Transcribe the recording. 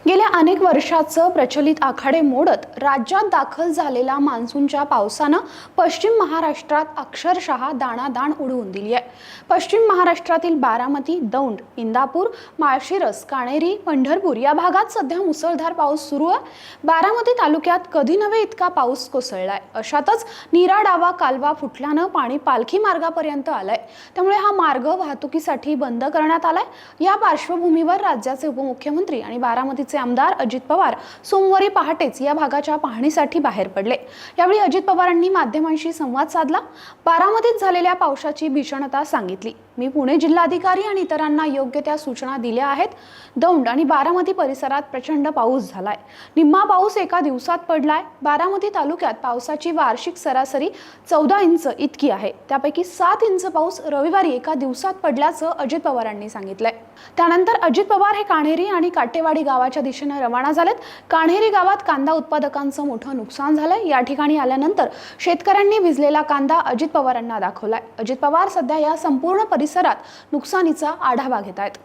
गेल्या अनेक वर्षाचं प्रचलित आखाडे मोडत राज्यात दाखल झालेला मान्सूनच्या पावसानं पश्चिम महाराष्ट्रात अक्षरशः दाणादाण उडवून दिली आहे। पश्चिम महाराष्ट्रातील बारामती, दौंड, इंदापूर, माळशिरस, काणेरी, पंढरपूर या भागात सध्या मुसळधार पाऊस सुरू आहे। बारामती तालुक्यात कधी नव्हे इतका पाऊस कोसळलाय। अशातच नीरा डावा कालवा फुटल्यानं पाणी पालखी मार्गापर्यंत आलंय, त्यामुळे हा मार्ग वाहतुकीसाठी बंद करण्यात आलाय। या पार्श्वभूमीवर राज्याचे उपमुख्यमंत्री आणि बारामतीचे आमदार अजित पवार सोमवारी पहाटेच या भागाच्या पाहणीसाठी बाहेर पडले। यावेळी अजित पवारांनी माध्यमांशी संवाद साधला। बारामतीत झालेल्या पावसाची भीषणता सांगितली। मी पुणे जिल्हाधिकारी आणि इतरांना योग्य त्या सूचना दिल्या आहेत। दौंड आणि बारामती परिसरात प्रचंड पाऊस झालाय। निम्मा पाऊस एका दिवसात पडलाय। बारामती तालुक्यात पावसाची वार्षिक सरासरी 14 इंच इतकी आहे। त्यापैकी 7 इंच पाऊस रविवारी एका दिवसात पडल्याचं अजित पवारांनी सांगितलंय। त्यानंतर अजित पवार हे काणेरी आणि काटेवाडी गावाच्या दिशेने रवाना झालेत। काणेरी गावात कांदा उत्पादकांचं मोठं नुकसान झालंय। या ठिकाणी आल्यानंतर शेतकऱ्यांनी भिजलेला कांदा अजित पवारांना दाखवलाय। अजित पवार सध्या या संपूर्ण परिसरात नुकसानीचा आढावा घेत आहेत।